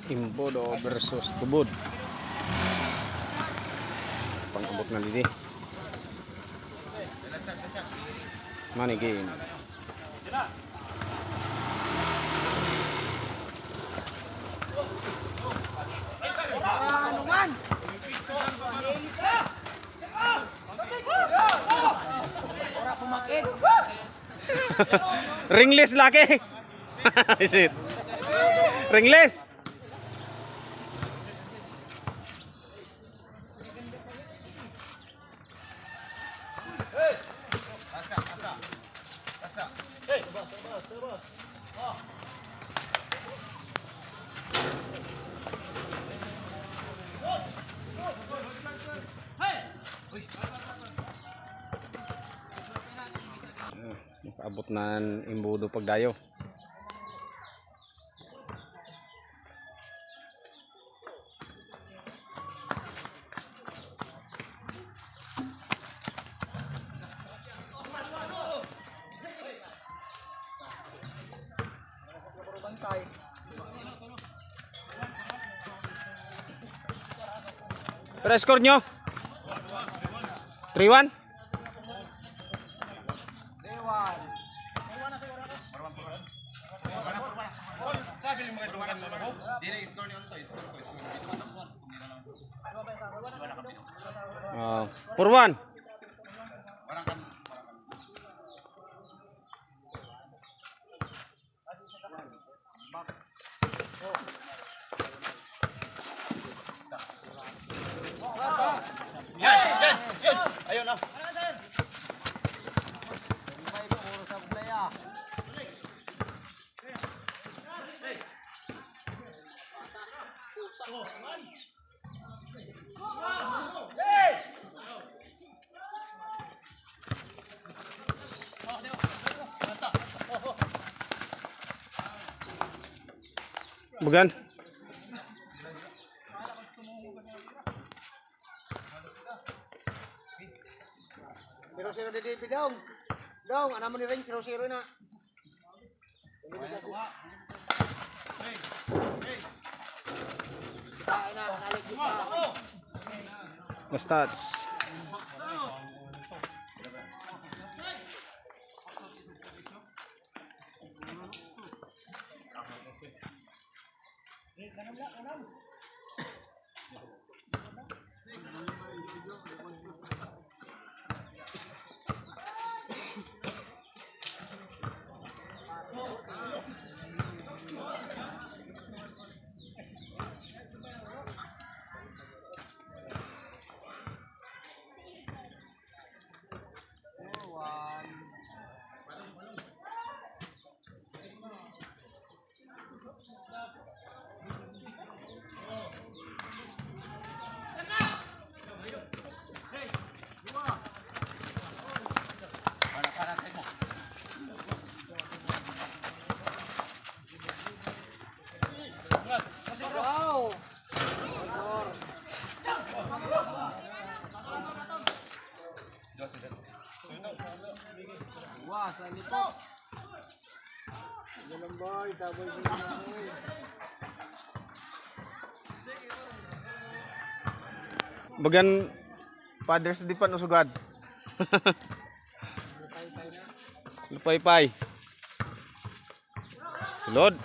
Imbodo versus tubod. Pang-abot na lidi. Money game. Ringless laki. Shit. Ringless. Abot na imbudo pagdayo. Pero score nyo 3-1. For one. Ayun na. Bukan. Zero di dong. Dong, ana mo ni ring 0-0 na. Stats. Wah, sa likod. Yan boy, double boy. Bagan Fathers di pa usugad. Lupay-pay. Sulod.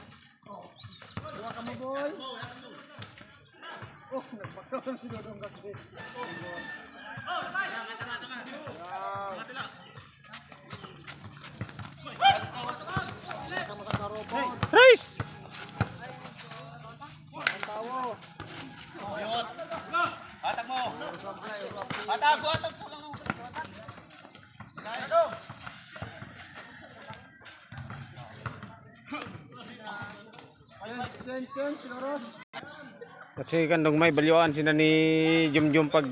Dua ka mo boy. Oh, nagpaksaw si Dodong kasi. Oh, Race. Atag mo. Atag mo. Kasi kandong may balyuan sila ni Jumjum pag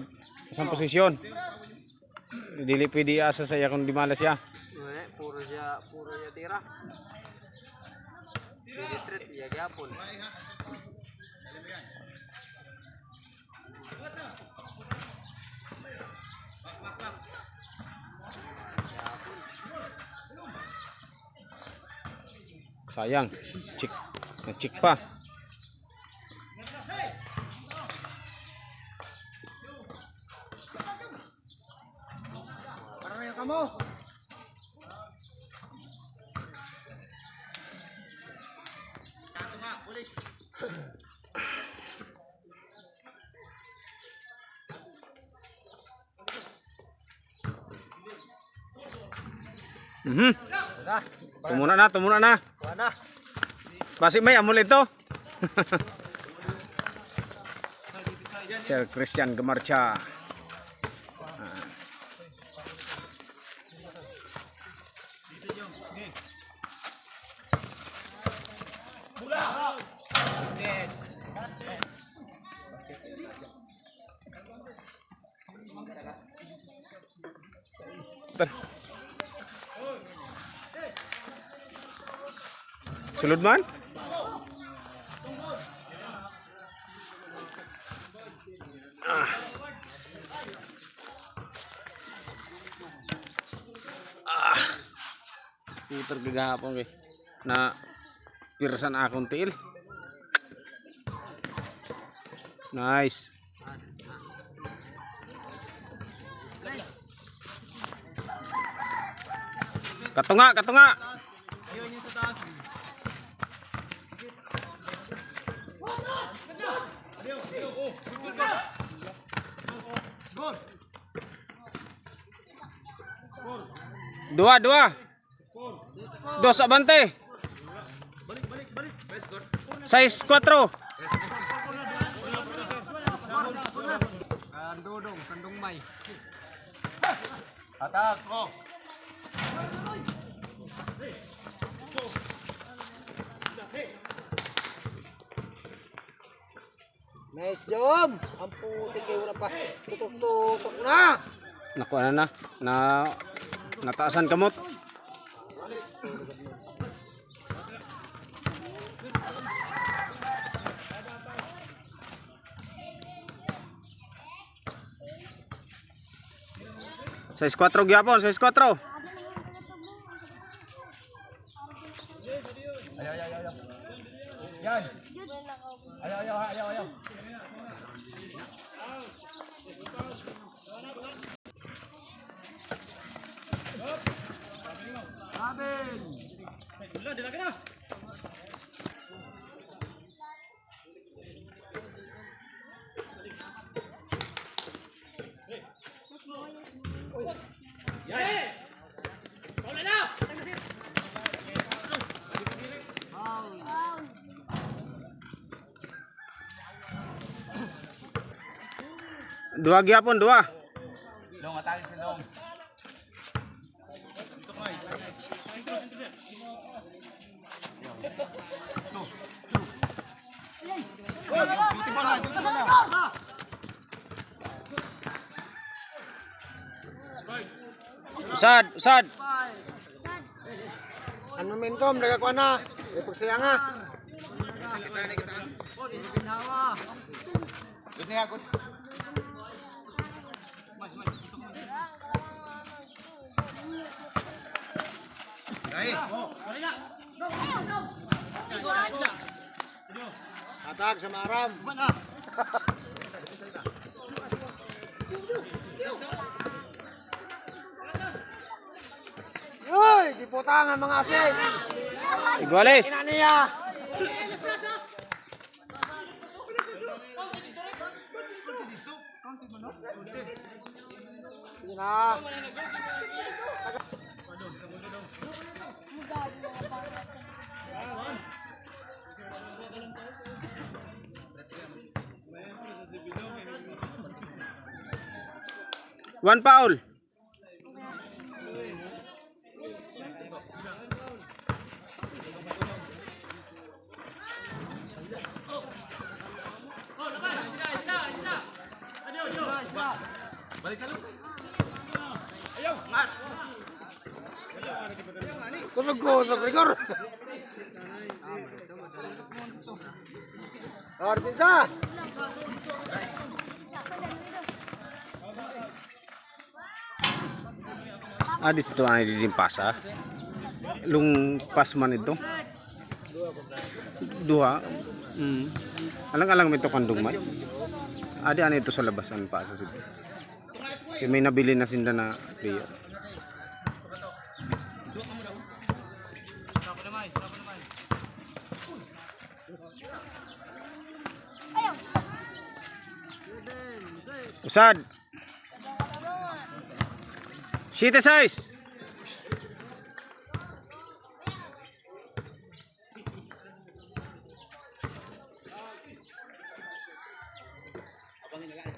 isang posisyon. Dili pwede asa saya kung di malas siya. Puro siya tira. Dili treat ya gyapon. Sayang, chick pa. ka mo. Mhm. Tumuna na. Wala. Basi may amul ito. Sir Christian Gamarcha. Sulod man? Peter gagahapon kay na pirsan akong tiil. Nice. Katunga. Dua. Dos abante. 6-4. Kandong may. Atak ko. Nice job. Ang puti kayo na pa. Tutok na. Nakuha na. Nataasan kamot. Size 4 gyapon, size 4. Yan. Ayaw. Dua gyapon, dua. Long atake si Long. Usad. Ang momentum nagakuha na. Ipagsaya nga. Kita. Good nga, good. Atak sa maram. Uy, diputang ang mga ases. Iguales. Ina niya. Sige na. One foul. Kusog, rigor. Bisa. Di situ ay dilimpasa. Lung pas man ito. Dua. Alang-alang may ito kandong may. Adi ano ito sa labasan pa sa situ. May nabili na sinda na player. Usad. City size.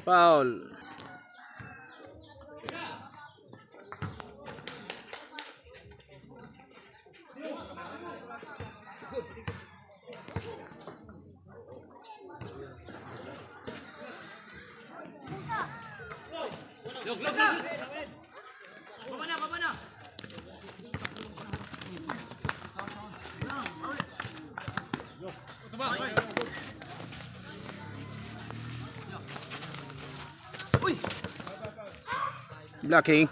Foul. Blocking.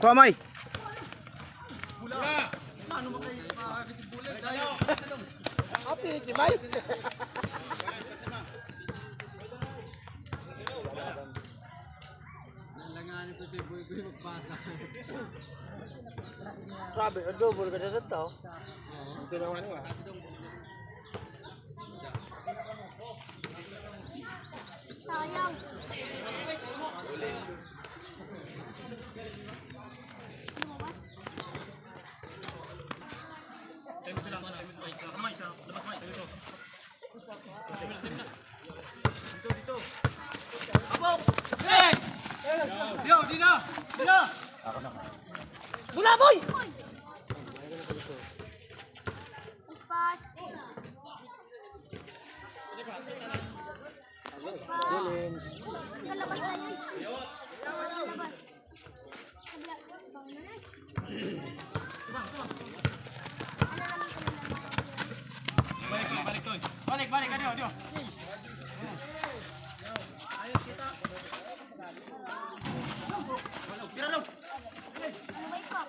Kuha may. Api, Jimay. Grabe, double ka na to. Ito naman nga. Sayang. Bula, boy! Pas. Collins. Kalabas na yun. Kalabas. Kabila. Bang na na. Balik, adio. Sumay pa.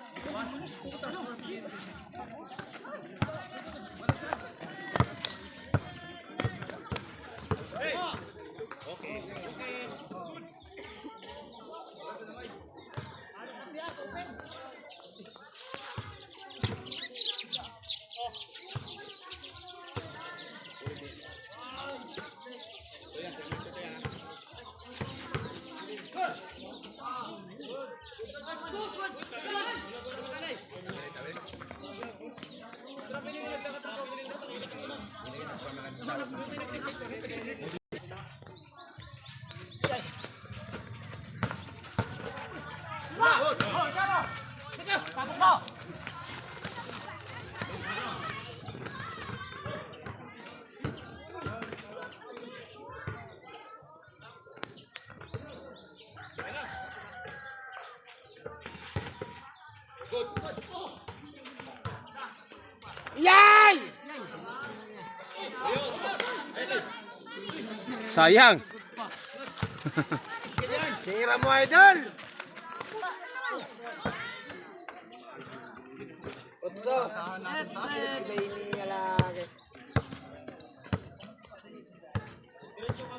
Yay! Sayang. Sira mo, idol! Otso!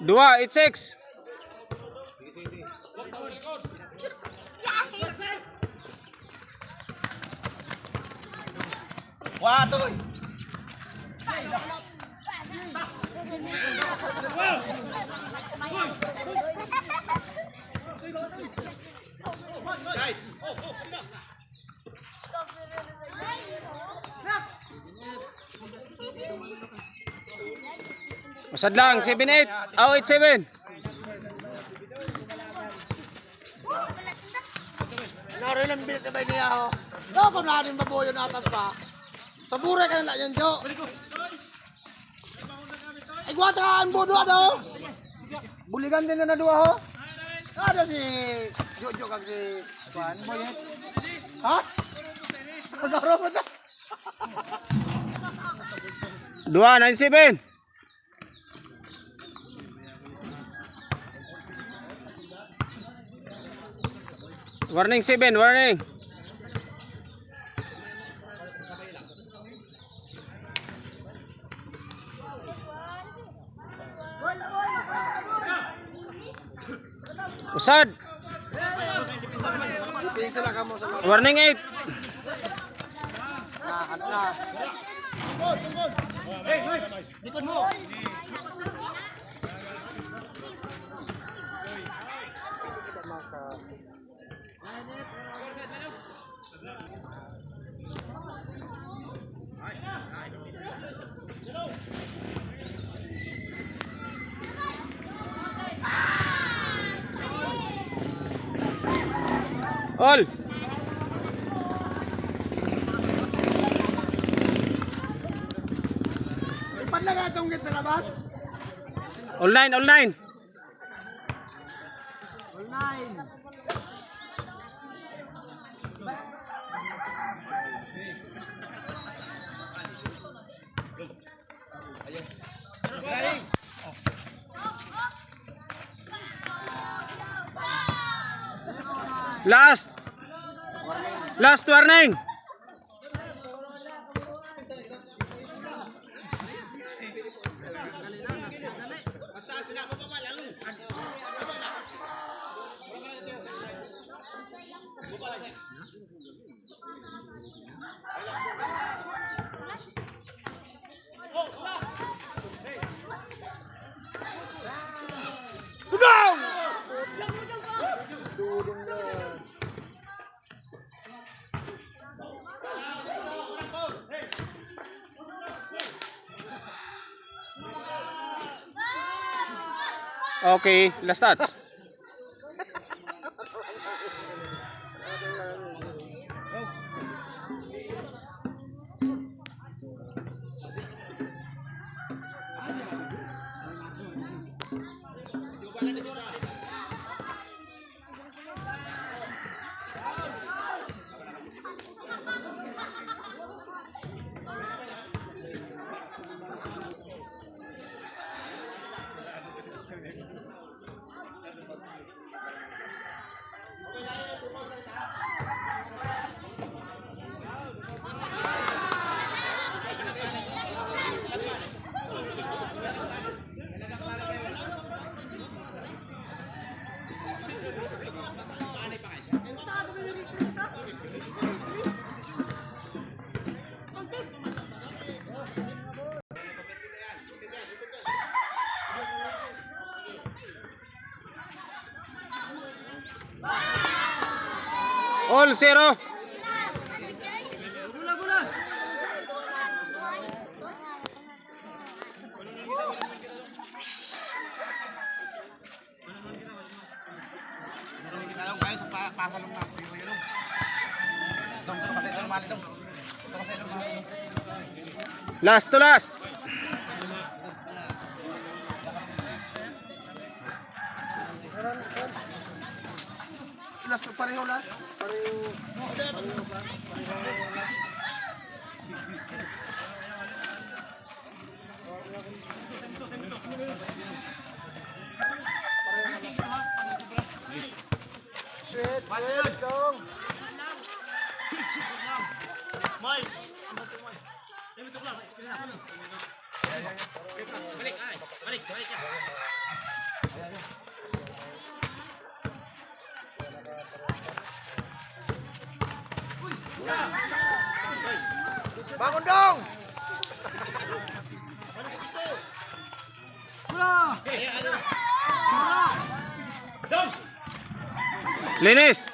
Dua, 8-6. Watoy! Usad lang, 7-8. Oh, 8-7. Naroon ang bilit na ba niya ako? Loko na rin baboyo natin pa. Sa buray ka na lang yan, Jo. Ay, guwata ka ang bodo, ano? Buligan din na nadua, ho? Ano si Jojo kag si Juan? Boy, eh? Ha? Nagaro mo na? Dua, 9-7. Warning 7, warning. Usad. Tingin sila ka mo sa mga. Warning 8. Ano na. Likod mo. All. Ipadlaga itong gate sa labas. All 9, all 9. All 9. Last. Last warning. Okay, last touch. All 0. Last to last. Last pareho last. Pareho. Sweet dong. Bangun dong. Linis.